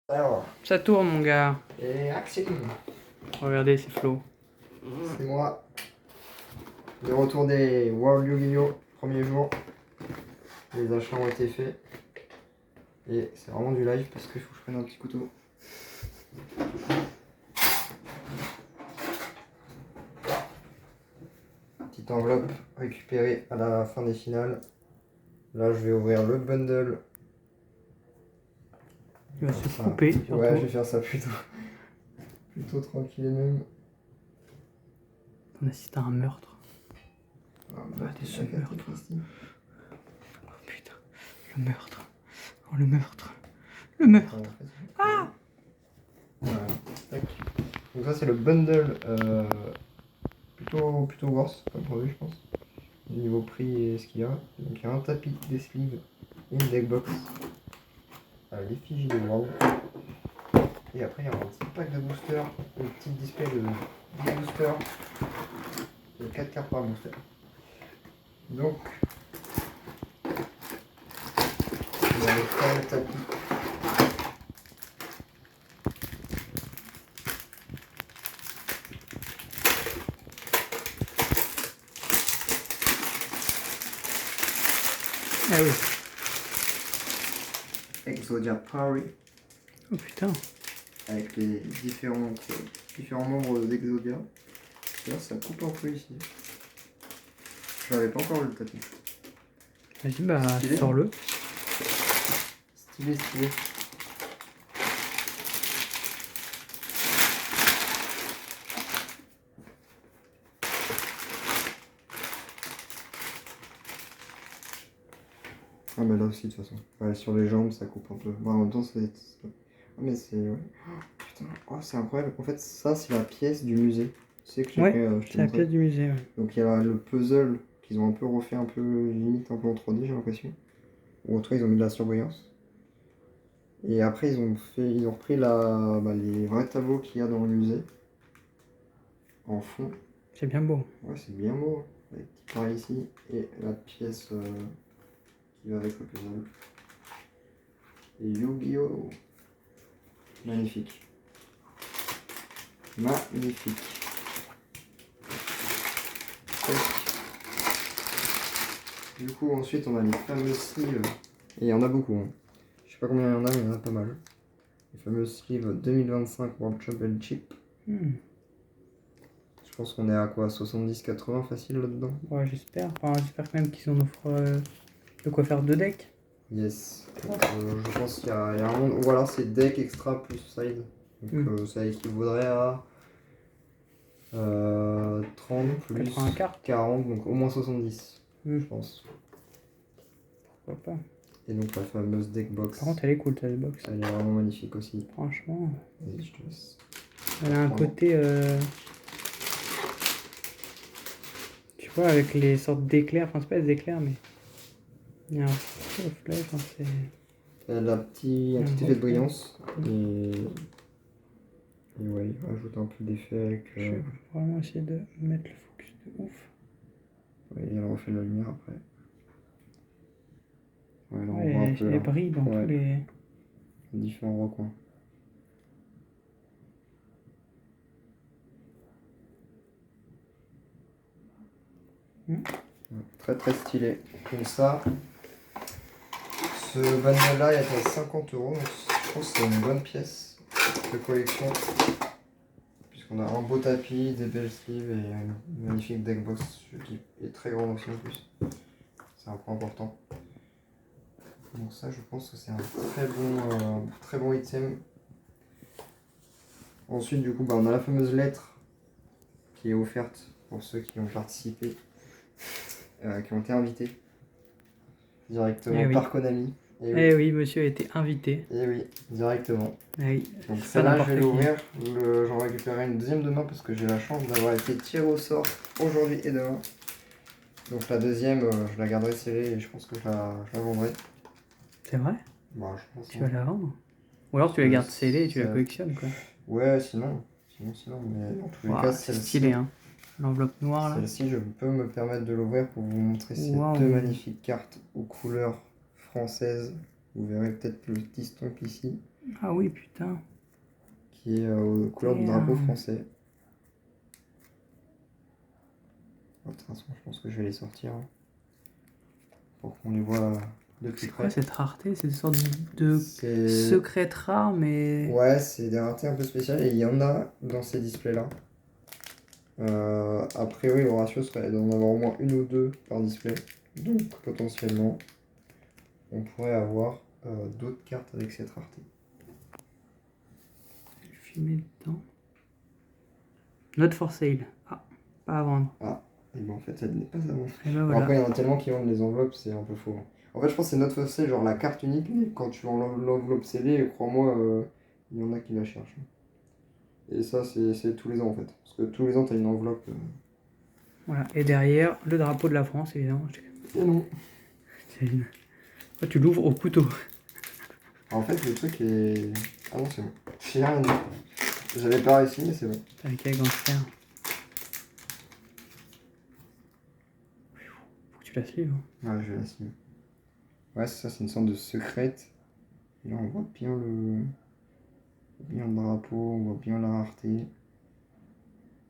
Alors, Ça tourne, mon gars. et action. Regardez, c'est Flo. C'est moi. Le retour des World Yu-Gi-Oh! Premier jour. Les achats ont été faits. Et c'est vraiment du live parce qu'il faut que je prenne un petit couteau. Petite enveloppe récupérée à la fin des finales. Là, je vais ouvrir le bundle. Il va se couper. Ouais, surtout. je vais faire ça plutôt tranquille et même. On assiste à un meurtre. Ah, Regardez ce meurtre. Christine. Oh putain, le meurtre. Oh, le meurtre. Le meurtre. Ah, voilà. Tac. Donc ça c'est le bundle plutôt worth comme produit je pense. Niveau prix et ce qu'il y a. Donc il y a un tapis, des sleeves et une deckbox à l'effigie de World. Et après il y a un petit pack de boosters, une petite display de 10 boosters et 4 cartes par booster. Donc il y a le fameux tapis. Ah oui. Exodia Party Oh putain. avec les différents membres d'Exodia. Là ça coupe un peu ici. Je n'avais pas encore vu le tapis. Vas-y, bah, Stylé, sors-le. Stylé. Ah mais là aussi de toute façon. Ouais, sur les jambes ça coupe un peu. Bon, en même temps c'est... Ah mais c'est... Ouais. Oh, putain, oh, c'est incroyable. En fait ça c'est la pièce du musée. Tu sais que j'ai Ouais, fait, je t'ai c'est la montré. pièce du musée. Ouais. Donc il y a le puzzle qu'ils ont un peu refait un peu limite un peu en 3D j'ai l'impression. Ou en tout cas ils ont mis de la surbrillance. Et après ils ont repris les vrais tableaux qu'il y a dans le musée. En fond. C'est bien beau. Ouais c'est bien beau. Avec petit carré ici. Et la pièce qui va avec le puzzle. Et Yu-Gi-Oh! Magnifique. Magnifique. Du coup, ensuite, on a les fameux sleeves. Et il y en a beaucoup. Hein. Je sais pas combien il y en a, mais il y en a pas mal. Les fameux sleeves 2025 World Championship. Je pense qu'on est à quoi 70-80 facile là-dedans. Ouais, j'espère. Enfin, j'espère quand même qu'ils en offrent de quoi faire 2 decks. Yes. Je pense qu'il y a un monde. Ou alors c'est deck extra plus side. Donc ça équivaudrait à 30 plus 80 cartes. 40, donc au moins 70, je pense. Pourquoi pas. Et donc la fameuse deck box. Par contre, elle est cool, cette box. Elle est vraiment magnifique aussi. Franchement. Vas-y, je te laisse. Elle a un côté... Tu vois, avec les sortes d'éclairs. Enfin, c'est pas des éclairs, mais... Il y a un flèche, enfin, c'est... Elle a un petit effet de brillance. Et ouais, il rajoute un peu d'effet avec... Je vais vraiment essayer de mettre le focus de ouf. Ouais, et elle refait la lumière après. Ouais, là, on Ouais, voit un peu elle brille dans tous les... différents recoins. Ouais, très stylé. Comme ça, ce bundle là il est à 50 €. Donc je pense que c'est une bonne pièce de collection. Puisqu'on a un beau tapis, des belles sleeves et une magnifique deck box qui est très grande aussi en plus. C'est un point important. Donc ça je pense que c'est un très bon item. Ensuite du coup on a la fameuse lettre qui est offerte pour ceux qui ont participé, qui ont été invités directement par Konami. Et oui, monsieur a été invité. Et oui, directement. Et oui. Donc celle-là je vais l'ouvrir, j'en récupérerai une deuxième demain parce que j'ai la chance d'avoir été tiré au sort aujourd'hui et demain. Donc la deuxième je la garderai scellée et je pense que je la vendrai. C'est vrai? Bah je pense. Tu vas la vendre? Ou alors tu la gardes scellée et tu la collectionnes quoi. Ouais sinon, mais en tous les cas c'est stylé hein. L'enveloppe noire là. Celle-ci je peux me permettre de l'ouvrir pour vous montrer ces deux magnifiques cartes aux couleurs françaises. Vous verrez peut-être le petit stomp ici. Ah oui, putain. qui est aux couleurs du drapeau français. De toute façon, je pense que je vais les sortir hein, pour qu'on les voit de plus C'est près. quoi cette rareté? C'est une sorte de C'est... secrète rare, mais... Ouais, c'est des raretés un peu spéciales et il y en a dans ces displays-là. A priori, le ratio serait d'en avoir au moins une ou deux par display. Donc, potentiellement, on pourrait avoir d'autres cartes avec cette rareté. Je vais filmer dedans. Not for sale. Ah, pas à vendre. Ah, et ben en fait, ça n'est pas à vendre. Et ben Bon, voilà. après, il y en a tellement qui vendent les enveloppes, c'est un peu faux. En fait, je pense que c'est notre fossé, genre la carte unique, mais quand tu vends l'enveloppe scellée, crois-moi, il y en a qui la cherchent. Et ça, c'est tous les ans en fait. Parce que tous les ans, tu as une enveloppe. Voilà. Et derrière, le drapeau de la France, évidemment. Et non. Oh, tu l'ouvres au couteau. En fait, le truc est. Ah non, c'est bon. J'ai rien dit. J'avais pas réussi, mais c'est bon. Putain, quel gangster. Faut que tu la suives. Hein. Ouais, je vais la signer. Ouais, ça, c'est une sorte de secrète. Et là, on voit bien le drapeau, on voit bien la rareté.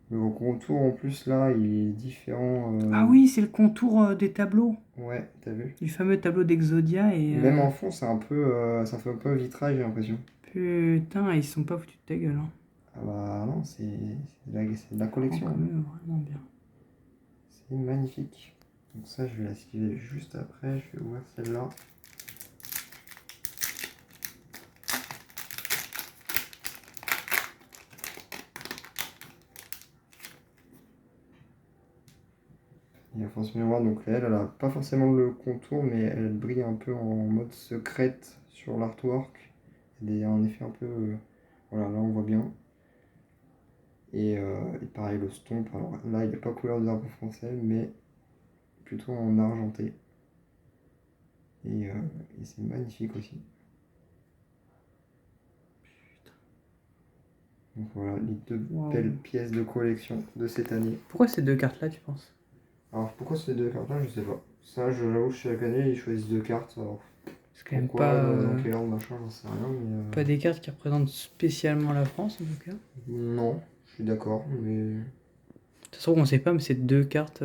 Le contour en plus là, il est différent. Ah oui, c'est le contour des tableaux. Ouais, t'as vu? Du fameux tableau d'Exodia et... Même en fond, c'est un peu, ça fait un peu vitrail, j'ai l'impression. Putain, ils sont pas foutus de ta gueule. Hein. Ah bah non, c'est de la collection. Oh, quand même, vraiment bien. C'est magnifique. Donc ça, je vais la sliver juste après. Je vais ouvrir celle-là. Et la France Miroir, donc elle a pas forcément le contour, mais elle brille un peu en mode secrète sur l'artwork. Il y a un effet un peu... voilà, là on voit bien. Et pareil, le stomp, alors là il n'y a pas couleur de drapeau français, mais plutôt en argenté. Et c'est magnifique aussi. Donc voilà, les deux belles pièces de collection de cette année. Pourquoi ces deux cartes-là, tu penses? Alors pourquoi ces deux cartes-là, je sais pas. Ça, j'avoue, chaque année, ils choisissent deux cartes. Alors, C'est quand même pourquoi, pas... dans quel ordre, machin, j'en sais rien. Mais, Pas des cartes qui représentent spécialement la France, en tout cas. non, je suis d'accord, mais... De toute façon, on sait pas, mais c'est deux cartes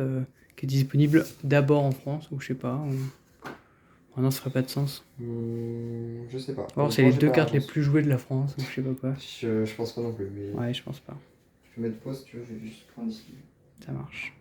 qui est disponible d'abord en France, ou je sais pas. Ou... Oh non, ça ferait pas de sens. je sais pas. Or, c'est les deux cartes les plus jouées de la France, ou je sais pas quoi. Je pense pas non plus, mais... Ouais, je pense pas. Je peux mettre pause si tu veux, je vais juste prendre ici. Ça marche.